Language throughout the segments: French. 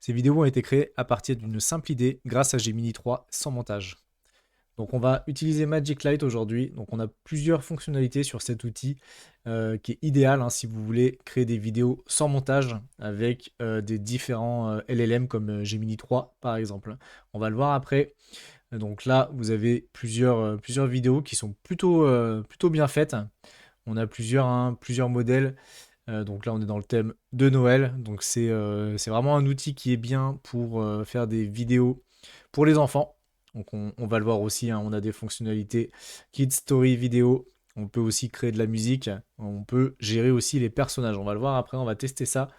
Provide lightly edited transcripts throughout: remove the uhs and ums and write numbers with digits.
Ces vidéos ont été créées à partir d'une simple idée grâce à Gemini 3 sans montage. Donc on va utiliser Magic Light aujourd'hui. Donc on a plusieurs fonctionnalités sur cet outil qui est idéal hein, si vous voulez créer des vidéos sans montage avec des différents LLM comme Gemini 3 par exemple. On va le voir après. Donc là, vous avez plusieurs vidéos qui sont plutôt bien faites. On a plusieurs modèles. Donc là, on est dans le thème de Noël. Donc c'est vraiment un outil qui est bien pour faire des vidéos pour les enfants. Donc on va le voir aussi, hein, on a des fonctionnalités Kids Story vidéo. On peut aussi créer de la musique. On peut gérer aussi les personnages. On va le voir après, on va tester ça.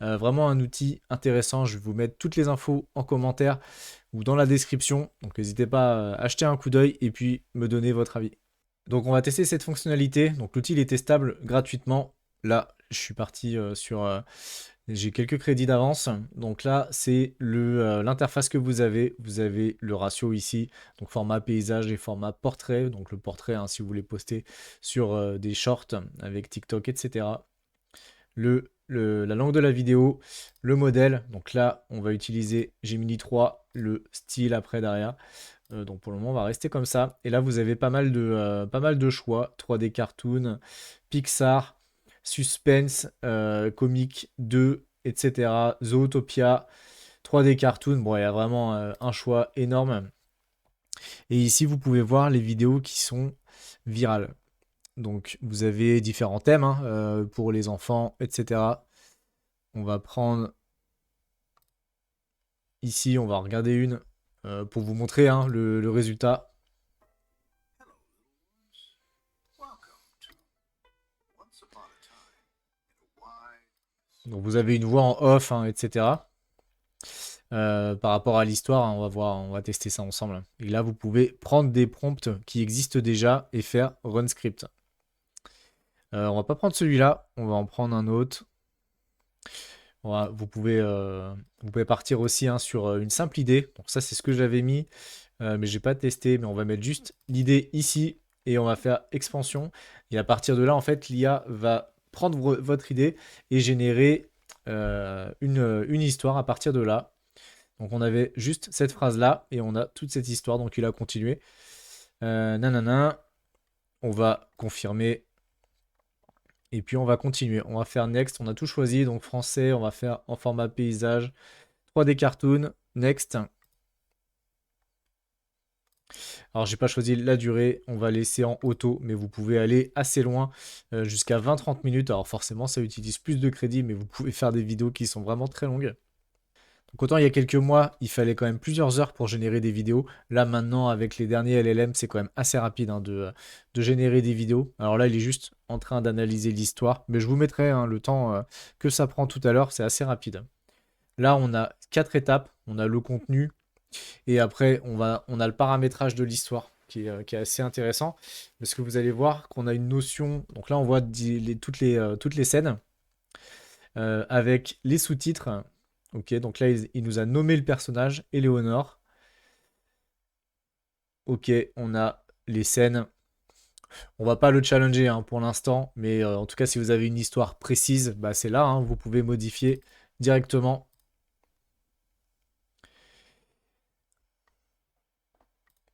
Vraiment un outil intéressant. Je vais vous mettre toutes les infos en commentaire ou dans la description. Donc n'hésitez pas à acheter un coup d'œil et puis me donner votre avis. Donc on va tester cette fonctionnalité. Donc l'outil il est testable gratuitement. Là, je suis parti j'ai quelques crédits d'avance. Donc là, c'est l'interface que vous avez. Vous avez le ratio ici, donc format paysage et format portrait. Donc le portrait, hein, si vous voulez poster sur des shorts avec TikTok, etc. La langue de la vidéo, le modèle. Donc là, on va utiliser Gemini 3, le style après derrière. Donc pour le moment, on va rester comme ça. Et là, vous avez pas mal de choix. 3D cartoon, Pixar, suspense, comique 2, etc. Zootopia, 3D cartoon. Bon, il y a vraiment un choix énorme. Et ici, vous pouvez voir les vidéos qui sont virales. Donc vous avez différents thèmes hein, pour les enfants, etc. On va prendre ici, on va regarder une pour vous montrer hein, le résultat. Donc vous avez une voix en off, hein, etc. Par rapport à l'histoire, hein, on va voir, on va tester ça ensemble. Et là, vous pouvez prendre des prompts qui existent déjà et faire run script. On va pas prendre celui-là, on va en prendre un autre. Vous pouvez partir aussi hein, sur une simple idée. Donc ça, c'est ce que j'avais mis, mais j'ai pas testé. Mais on va mettre juste l'idée ici et on va faire expansion. Et à partir de là, en fait, l'IA va prendre votre idée et générer une histoire à partir de là. Donc on avait juste cette phrase-là et on a toute cette histoire. Donc il a continué. Nanana. On va confirmer. Et puis on va continuer. On va faire next. On a tout choisi. Donc français, on va faire en format paysage. 3D cartoon. Next. Alors j'ai pas choisi la durée. On va laisser en auto. Mais vous pouvez aller assez loin. Jusqu'à 20-30 minutes. Alors forcément ça utilise plus de crédit. Mais vous pouvez faire des vidéos qui sont vraiment très longues. Donc autant il y a quelques mois, il fallait quand même plusieurs heures pour générer des vidéos. Là maintenant, avec les derniers LLM, c'est quand même assez rapide hein, de générer des vidéos. Alors là, il est juste en train d'analyser l'histoire. Mais je vous mettrai hein, le temps que ça prend tout à l'heure, c'est assez rapide. Là, on a 4 étapes. On a le contenu. Et après, on a le paramétrage de l'histoire qui est assez intéressant. Parce que vous allez voir qu'on a une notion. Donc là, on voit toutes les scènes avec les sous-titres. Ok, donc là, il nous a nommé le personnage, Éléonore. Ok, on a les scènes. On va pas le challenger hein, pour l'instant, mais en tout cas, si vous avez une histoire précise, bah, c'est là, hein, vous pouvez modifier directement.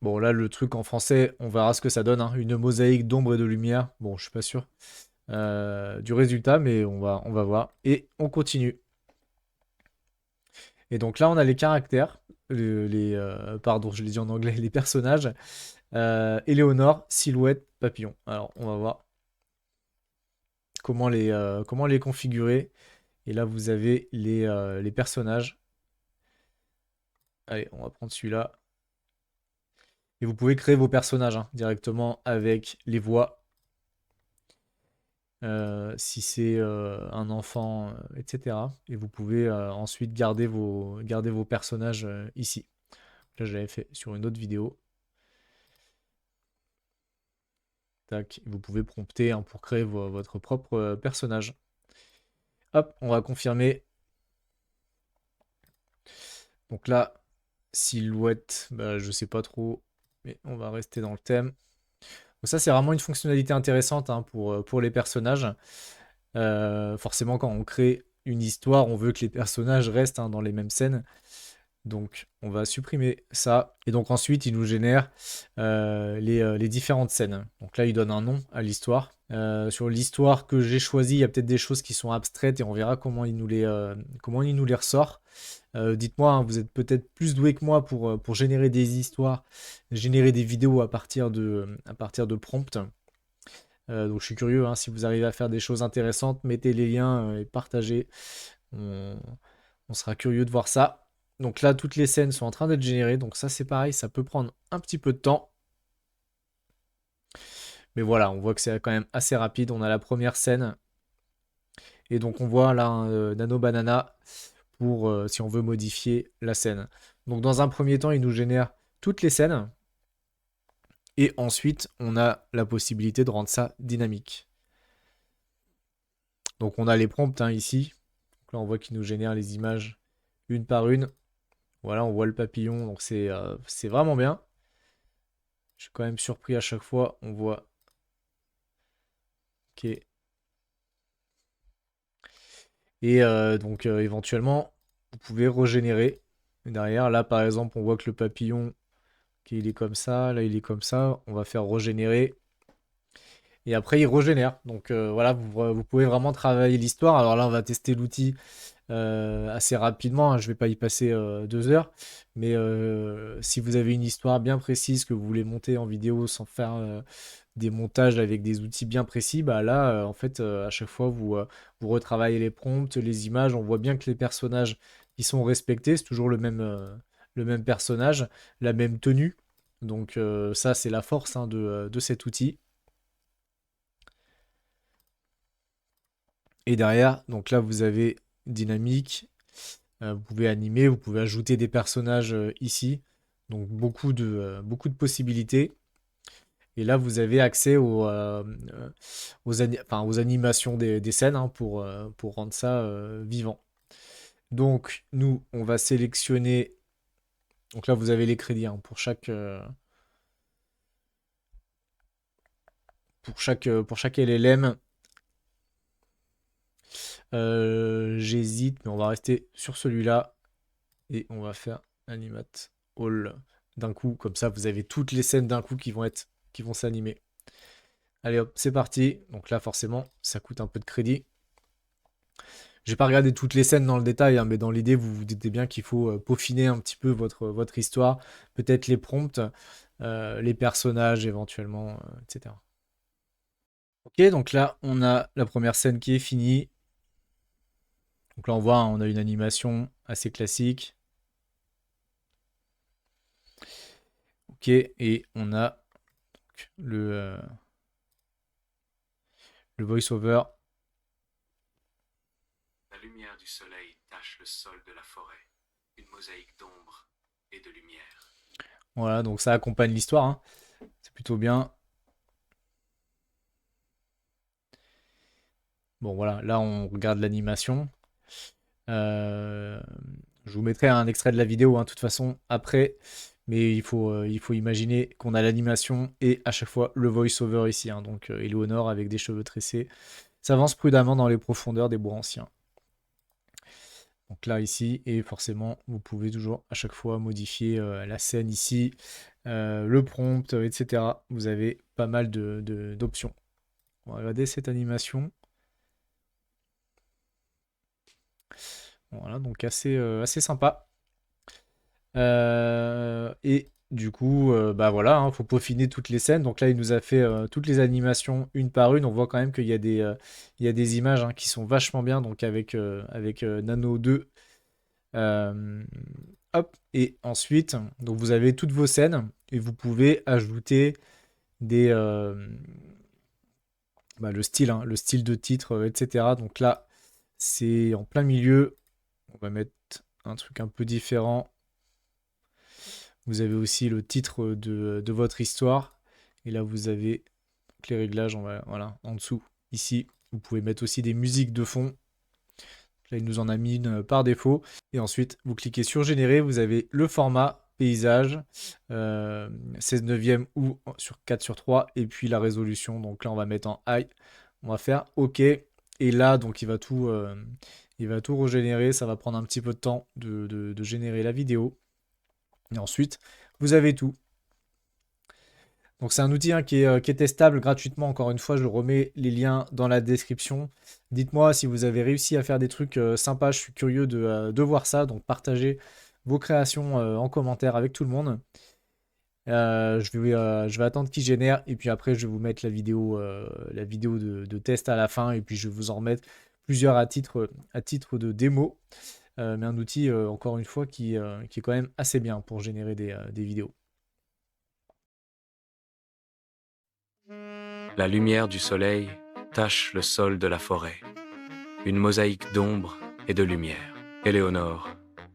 Bon, là, le truc en français, on verra ce que ça donne, hein. Une mosaïque d'ombre et de lumière. Bon, je suis pas sûr du résultat, mais on va voir. Et on continue. Et donc là, on a les caractères, pardon, je l'ai dit en anglais, les personnages. Éléonore, silhouette, papillon. Alors, on va voir comment les configurer. Et là, vous avez les personnages. Allez, on va prendre celui-là. Et vous pouvez créer vos personnages hein, directement avec les voix. Si c'est un enfant, etc. Et vous pouvez ensuite garder vos personnages ici. Là, je l'avais fait sur une autre vidéo. Tac, vous pouvez prompter hein, pour créer votre propre personnage. Hop, on va confirmer. Donc là, silhouette, bah, je sais pas trop, mais on va rester dans le thème. Donc ça, c'est vraiment une fonctionnalité intéressante hein, pour les personnages. Forcément, quand on crée une histoire, on veut que les personnages restent dans les mêmes scènes. Donc on va supprimer ça. Et donc ensuite, il nous génère les différentes scènes. Donc là, il donne un nom à l'histoire. Sur l'histoire que j'ai choisie, il y a peut-être des choses qui sont abstraites et on verra comment il nous les ressort. Dites-moi, hein, vous êtes peut-être plus doué que moi pour générer des histoires, générer des vidéos à partir de prompts. Donc je suis curieux, hein, si vous arrivez à faire des choses intéressantes, mettez les liens et partagez. On, on sera curieux de voir ça. Donc là, toutes les scènes sont en train d'être générées. Donc ça, c'est pareil, ça peut prendre un petit peu de temps. Mais voilà, on voit que c'est quand même assez rapide. On a la première scène. Et donc on voit là un Nano Banana pour si on veut modifier la scène. Donc dans un premier temps, il nous génère toutes les scènes. Et ensuite, on a la possibilité de rendre ça dynamique. Donc on a les prompts ici. Donc là, on voit qu'il nous génère les images une par une. Voilà, on voit le papillon, donc c'est vraiment bien. Je suis quand même surpris à chaque fois. On voit. Ok. Et donc éventuellement, vous pouvez régénérer. Derrière, là par exemple, on voit que le papillon, ok, il est comme ça, là il est comme ça. On va faire régénérer. Et après, il régénère. Donc voilà, vous pouvez vraiment travailler l'histoire. Alors là, on va tester l'outil assez rapidement, hein. Je vais pas y passer 2 heures. Mais si vous avez une histoire bien précise que vous voulez monter en vidéo sans faire des montages avec des outils bien précis, bah là, en fait, à chaque fois, vous retravaillez les prompts, les images. On voit bien que les personnages qui sont respectés, c'est toujours le même personnage, la même tenue. Donc ça, c'est la force de cet outil. Et derrière, donc là, vous avez dynamique. Vous pouvez animer, vous pouvez ajouter des personnages ici. Donc beaucoup de possibilités. Et là, vous avez accès aux animations des scènes, hein, pour rendre ça vivant. Donc, nous, on va sélectionner. Donc là, vous avez les crédits, hein, pour chaque LLM. J'hésite, mais on va rester sur celui-là. Et on va faire animate all d'un coup. Comme ça, vous avez toutes les scènes d'un coup qui vont s'animer. Allez hop, c'est parti. Donc là, forcément, ça coûte un peu de crédit. J'ai pas regardé toutes les scènes dans le détail, hein, mais dans l'idée, vous vous doutez bien qu'il faut peaufiner un petit peu votre histoire, peut-être les prompts, les personnages éventuellement, etc. Ok, donc là, on a la première scène qui est finie. Donc là, on voit, hein, on a une animation assez classique. Ok, et on a le voice-over. La lumière du soleil tache le sol de la forêt, une mosaïque d'ombre et de lumière. Voilà, donc ça accompagne l'histoire, hein. C'est plutôt bien. Bon, voilà, là, on regarde l'animation. Euh, je vous mettrai un extrait de la vidéo, hein, de toute façon, après. Mais il faut imaginer qu'on a l'animation et à chaque fois le voice-over ici, hein. Donc, Eleonore avec des cheveux tressés s'avance prudemment dans les profondeurs des bois anciens. Donc là, ici, et forcément, vous pouvez toujours à chaque fois modifier la scène ici, le prompt, etc. Vous avez pas mal d'options. On va regarder cette animation. Voilà, donc assez sympa. Et du coup, bah voilà, hein, faut peaufiner toutes les scènes. Donc là, il nous a fait toutes les animations une par une. On voit quand même qu'il y a des images, hein, qui sont vachement bien. Donc avec Nano 2. Euh, Hop, et ensuite, donc vous avez toutes vos scènes et vous pouvez ajouter le style de titre, etc. Donc là, c'est en plein milieu. On va mettre un truc un peu différent. Vous avez aussi le titre de votre histoire. Et là, vous avez les réglages, voilà, en dessous. Ici, vous pouvez mettre aussi des musiques de fond. Là, il nous en a mis une par défaut. Et ensuite, vous cliquez sur Générer. Vous avez le format paysage, 16 neuvième ou sur 4 sur 3. Et puis la résolution. Donc là, on va mettre en high. On va faire OK. Et là, donc, Il va tout régénérer, ça va prendre un petit peu de temps de générer la vidéo. Et ensuite, vous avez tout. Donc c'est un outil hein, qui est testable gratuitement. Encore une fois, je remets les liens dans la description. Dites-moi si vous avez réussi à faire des trucs sympas. Je suis curieux de voir ça. Donc partagez vos créations en commentaire avec tout le monde. Je vais attendre qu'il génère et puis après je vais vous mettre la vidéo de test à la fin et puis je vais vous en remettre plusieurs à titre de démo. Mais un outil, encore une fois, qui est quand même assez bien pour générer des vidéos. La lumière du soleil tache le sol de la forêt. Une mosaïque d'ombre et de lumière. Éléonore,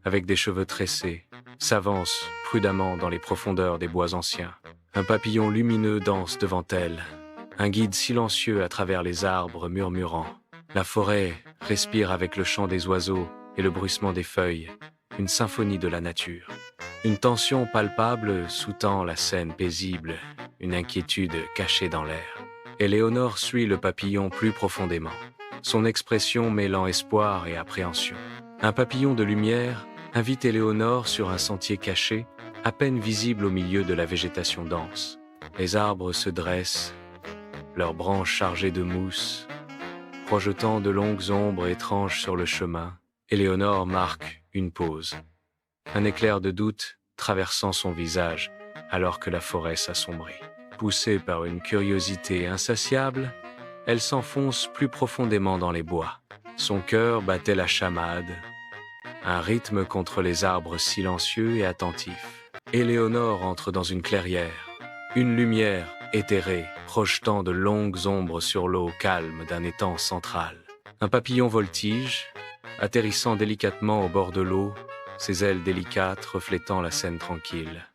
avec des cheveux tressés, s'avance prudemment dans les profondeurs des bois anciens. Un papillon lumineux danse devant elle, un guide silencieux à travers les arbres murmurant. La forêt respire avec le chant des oiseaux et le bruissement des feuilles, une symphonie de la nature. Une tension palpable sous-tend la scène paisible, une inquiétude cachée dans l'air. Éléonore suit le papillon plus profondément, son expression mêlant espoir et appréhension. Un papillon de lumière invite Éléonore sur un sentier caché, à peine visible au milieu de la végétation dense. Les arbres se dressent, leurs branches chargées de mousse, projetant de longues ombres étranges sur le chemin. Éléonore marque une pause. Un éclair de doute traversant son visage alors que la forêt s'assombrit. Poussée par une curiosité insatiable, elle s'enfonce plus profondément dans les bois. Son cœur battait la chamade, un rythme contre les arbres silencieux et attentifs. Éléonore entre dans une clairière. Une lumière éthérée, projetant de longues ombres sur l'eau calme d'un étang central. Un papillon voltige, atterrissant délicatement au bord de l'eau, ses ailes délicates reflétant la scène tranquille.